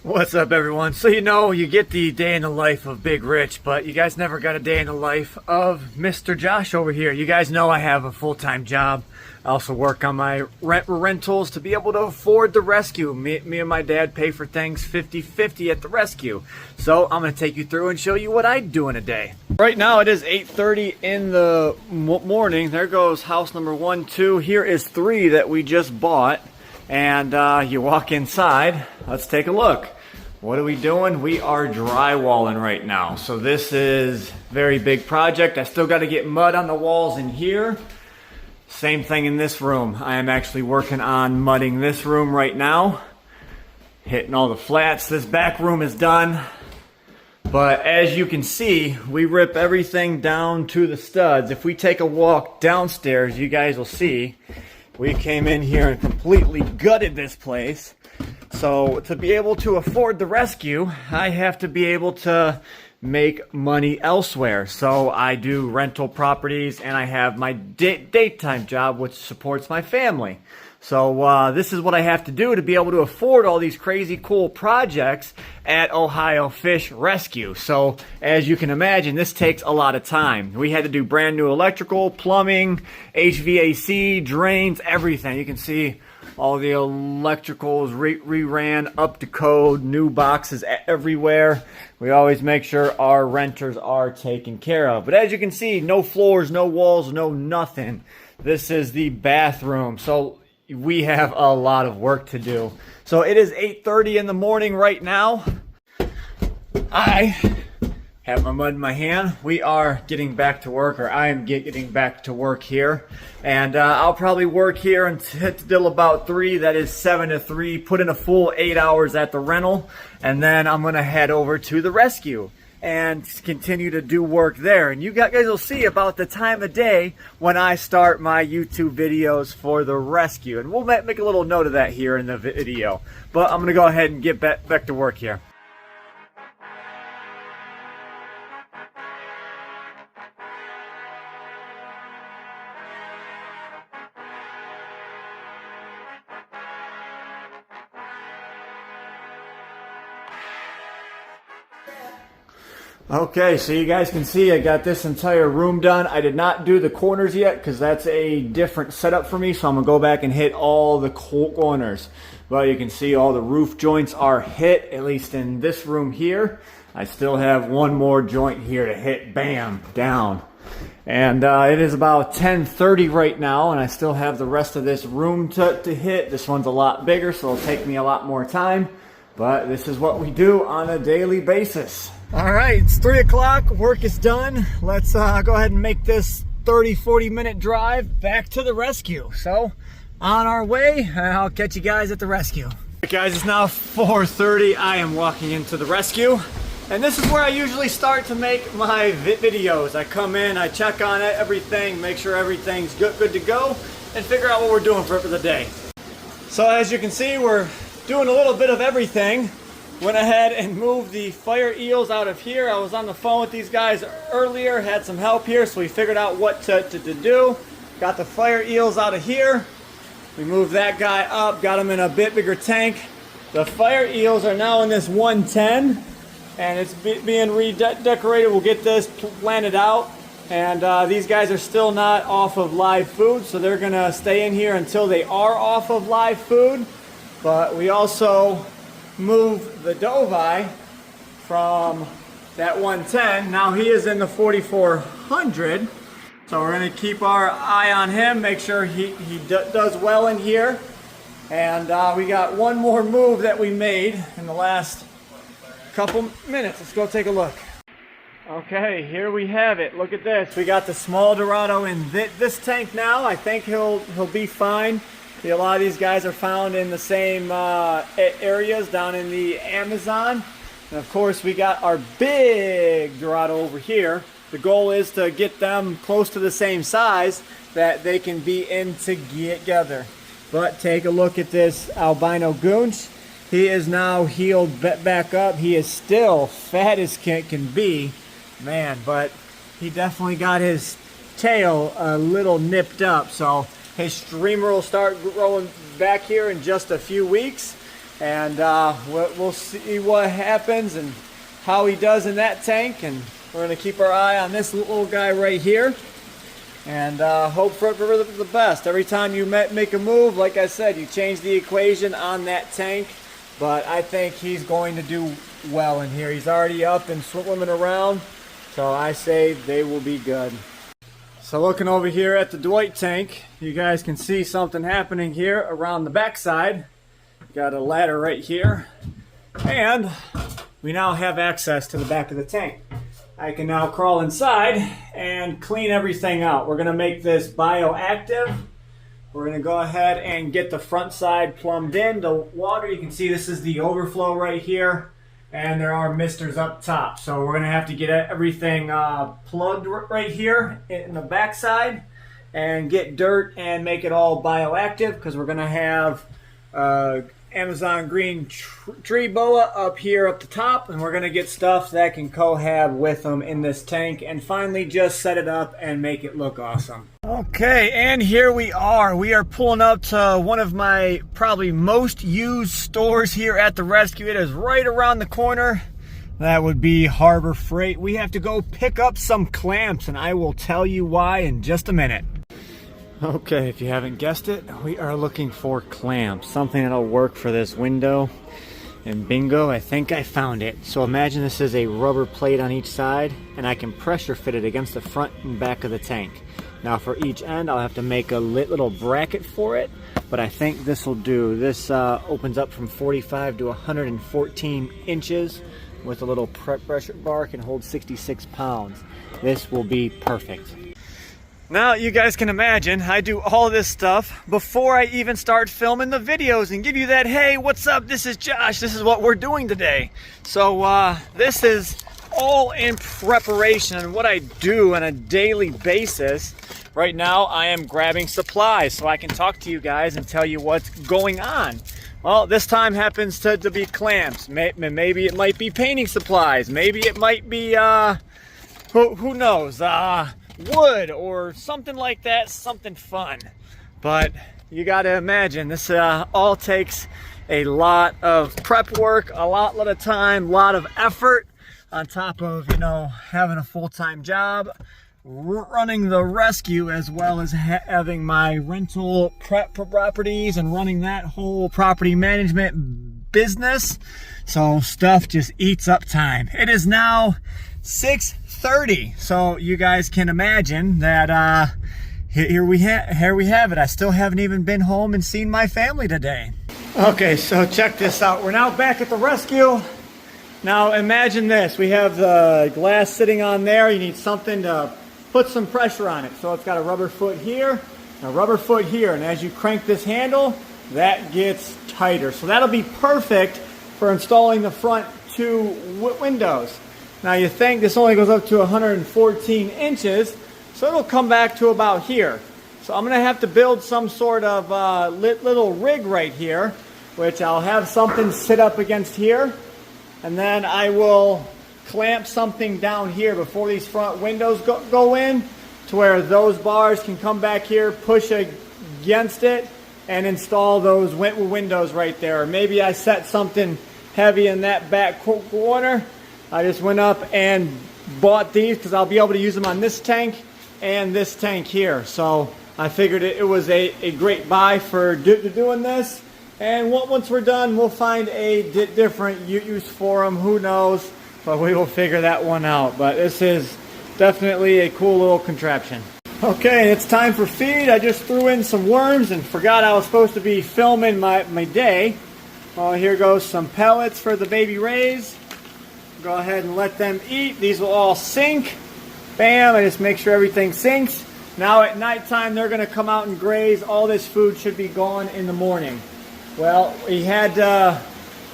What's up, everyone? So you get the day in the life of Big Rich, but you guys never got a day in the life of Mr. Josh over here. You guys know I have a full-time job. I also work on my rentals to be able to afford the rescue. Me and my dad pay for things 50-50 at the rescue. So I'm going to take you through and show you what I do in a day. Right now it is 8:30 in the morning. There goes house number 1, 2. Here is 3 that we just bought. And you walk inside. Let's take a look. What are we doing? We are drywalling right now. So this is a very big project. I still got to get mud on the walls in here. Same thing in this room. I am actually working on mudding this room right now. Hitting all the flats. This back room is done. But as you can see, we rip everything down to the studs. If we take a walk downstairs, you guys will see we came in here and completely gutted this place. So to be able to afford the rescue, I have to be able to make money elsewhere. So I do rental properties and I have my daytime job, which supports my family. So this is what I have to do to be able to afford all these crazy cool projects at Ohio Fish Rescue. So as you can imagine, this takes a lot of time. We had to do brand new electrical, plumbing, HVAC, drains, everything. You can see all the electricals re-ran up to code, new boxes everywhere. We always make sure our renters are taken care of. But as you can see, no floors, no walls, no nothing. This is the bathroom. So we have a lot of work to do. So it is 8:30 in the morning right now. I have my mud in my hand. We are getting back to work, or I am getting back to work here. And I'll probably work here until about 3. That is 7 to 3. Put in a full 8 hours at the rental. And then I'm going to head over to the rescue and continue to do work there. And you guys will see about the time of day when I start my YouTube videos for the rescue. And we'll make a little note of that here in the video. But I'm going to go ahead and get back to work here. Okay, so you guys can see I got this entire room done. I did not do the corners yet because that's a different setup for me. So I'm going to go back and hit all the corners. Well, you can see all the roof joints are hit, at least in this room here. I still have one more joint here to hit, bam, down. And it is about 10:30 right now, and I still have the rest of this room to hit. This one's a lot bigger, so it'll take me a lot more time. But this is what we do on a daily basis. All right, it's 3 o'clock, work is done. Let's go ahead and make this 30-40 minute drive back to the rescue. So, on our way, I'll catch you guys at the rescue. All right, guys, it's now 4:30. I am walking into the rescue. And this is where I usually start to make my videos. I come in, I check on it, everything, make sure everything's good to go, and figure out what we're doing for the day. So as you can see, we're doing a little bit of everything. Went ahead and moved the fire eels out of here. I was on the phone with these guys earlier, had some help here, so we figured out what to do. Got the fire eels out of here. We moved that guy up, got him in a bit bigger tank. The fire eels are now in this 110, and it's being redecorated. We'll get this planted out. And these guys are still not off of live food, so they're gonna stay in here until they are off of live food. But we also move the Dovi from that 110. Now he is in the 4400. So we're going to keep our eye on him, make sure he does well in here. And we got one more move that we made in the last couple minutes. Let's go take a look. Okay, here we have it. Look at this. We got the small Dorado in this tank now. I think he'll be fine. A lot of these guys are found in the same areas down in the Amazon. And of course, we got our big Dorado over here. The goal is to get them close to the same size that they can be in together. But take a look at this albino goonch. He is now healed back up. He is still fat as can be, man, but he definitely got his tail a little nipped up. So his streamer will start growing back here in just a few weeks. And we'll see what happens and how he does in that tank. And we're going to keep our eye on this little guy right here. And hope for the best. Every time you make a move, like I said, you change the equation on that tank. But I think he's going to do well in here. He's already up and swimming around. So I say they will be good. So looking over here at the Dwight tank, you guys can see something happening here around the backside. Got a ladder right here. And we now have access to the back of the tank. I can now crawl inside and clean everything out. We're going to make this bioactive. We're going to go ahead and get the front side plumbed in. The water, you can see this is the overflow right here. And there are misters up top. So we're going to have to get everything plugged right here in the backside and get dirt and make it all bioactive, because we're going to have Amazon green tree boa up here up the top, and we're going to get stuff that can cohab with them in this tank and finally just set it up and make it look awesome. Okay, and here we are. We are pulling up to one of my probably most used stores here at the rescue. It is right around the corner. That would be Harbor Freight. We have to go pick up some clamps, and I will tell you why in just a minute. Okay, if you haven't guessed it, we are looking for clamps, something that'll work for this window. And bingo, I think I found it. So imagine this is a rubber plate on each side, and I can pressure fit it against the front and back of the tank. Now for each end, I'll have to make a little bracket for it, but I think this will do. This opens up from 45 to 114 inches with a little pressure bar, can hold 66 pounds. This will be perfect. Now you guys can imagine I do all this stuff before I even start filming the videos and give you that, hey, what's up, this is Josh, this is what we're doing today. So this is all in preparation and what I do on a daily basis. Right now I am grabbing supplies so I can talk to you guys and tell you what's going on. Well, this time happens to be clamps. Maybe it might be painting supplies. Maybe it might be, who knows, wood or something like that, something fun. But you got to imagine this all takes a lot of prep work, a lot of time, a lot of effort on top of, you know, having a full-time job, running the rescue, as well as having my rental prep properties and running that whole property management business. So stuff just eats up time. It is now 6:30, so you guys can imagine that here we have it. I still haven't even been home and seen my family today. Okay, so check this out. We're now back at the rescue. Now imagine this. We have the glass sitting on there. You need something to put some pressure on it. So it's got a rubber foot here, a rubber foot here, and as you crank this handle, that gets tighter. So that'll be perfect for installing the front two windows. Now you think this only goes up to 114 inches, so it'll come back to about here. So I'm going to have to build some sort of little rig right here, which I'll have something sit up against here, and then I will clamp something down here before these front windows go in, to where those bars can come back here, push against it, and install those windows right there. Or maybe I set something heavy in that back corner. I just went up and bought these because I'll be able to use them on this tank and this tank here. So I figured it was a great buy for doing this. And once we're done, we'll find a different use for them. Who knows? But we will figure that one out. But this is definitely a cool little contraption. Okay, it's time for feed. I just threw in some worms and forgot I was supposed to be filming my day. Well, here goes some pellets for the baby rays. Go ahead and let them eat. These will all sink. Bam, I just make sure everything sinks. Now at nighttime, they're going to come out and graze. All this food should be gone in the morning. Well, we had to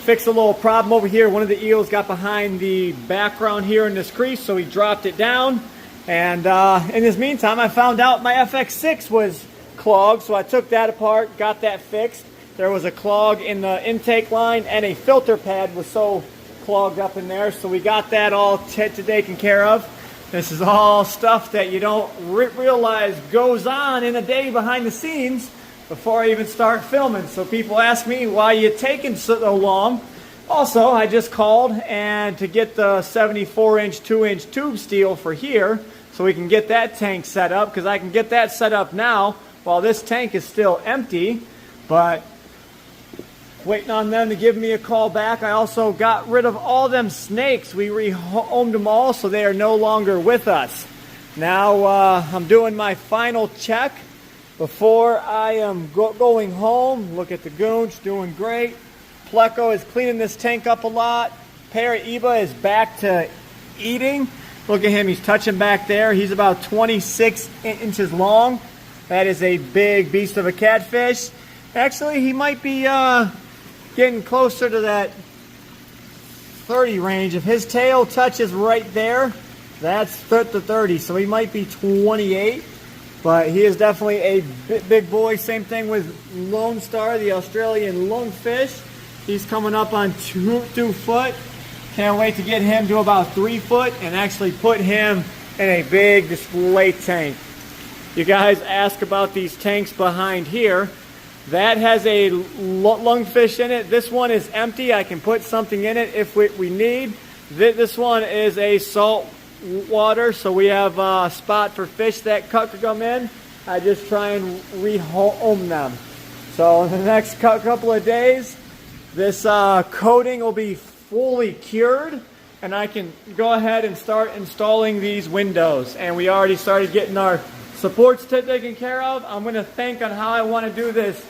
fix a little problem over here. One of the eels got behind the background here in this crease, so he dropped it down. And in this meantime, I found out my FX6 was clogged, so I took that apart, got that fixed. There was a clog in the intake line, and a filter pad was so clogged up in there, so we got that all taken care of. This is all stuff that you don't realize goes on in a day behind the scenes before I even start filming. So people ask me, why are you taking so long? Also, I just called and to get the 74-inch 2-inch tube steel for here so we can get that tank set up, because I can get that set up now while this tank is still empty, but waiting on them to give me a call back. I also got rid of all them snakes. We rehomed them all, so they are no longer with us. Now I'm doing my final check before I am going home. Look at the goonch, doing great. Pleco is cleaning this tank up a lot. Paraiba is back to eating. Look at him, he's touching back there. He's about 26 inches long. That is a big beast of a catfish. Actually, he might be getting closer to that 30 range. If his tail touches right there, that's 30, so he might be 28. But he is definitely a big boy. Same thing with Lone Star, the Australian lungfish. He's coming up on 2 foot. Can't wait to get him to about 3 foot and actually put him in a big display tank. You guys ask about these tanks behind here. That has a lungfish in it. This one is empty. I can put something in it if we need. This one is a salt water, so we have a spot for fish that could come in. I just try and rehome them. So in the next couple of days, this coating will be fully cured, and I can go ahead and start installing these windows. And we already started getting our supports taken care of. I'm going to think on how I want to do this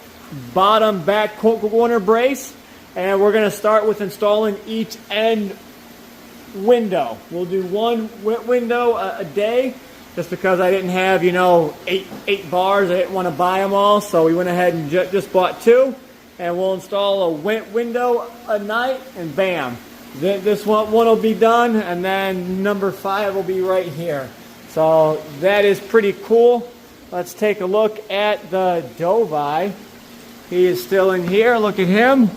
bottom back corner brace, and we're going to start with installing each end window. We'll do one window a day, just because I didn't have, you know, eight bars. I didn't want to buy them all, so we went ahead and just bought 2. And we'll install a window a night, and bam, this one will be done, and then number 5 will be right here. So that is pretty cool. Let's take a look at the Dovi. He is still in here. Look at him.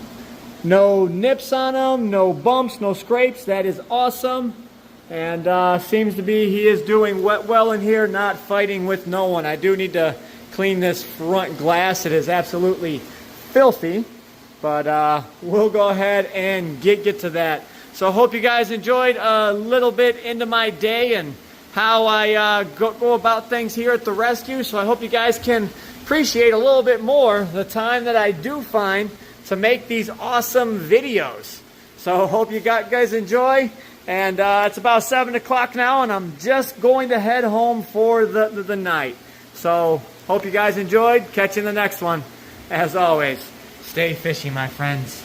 No nips on him, no bumps, no scrapes. That is awesome. And seems to be he is doing well in here, not fighting with no one. I do need to clean this front glass. It is absolutely filthy, but we'll go ahead and get to that. So I hope you guys enjoyed a little bit into my day and how I go about things here at the rescue. So I hope you guys can appreciate a little bit more the time that I do find to make these awesome videos. So hope you guys enjoy. And it's about 7 o'clock now, and I'm just going to head home for the night. So hope you guys enjoyed. Catch you in the next one. As always, stay fishy, my friends.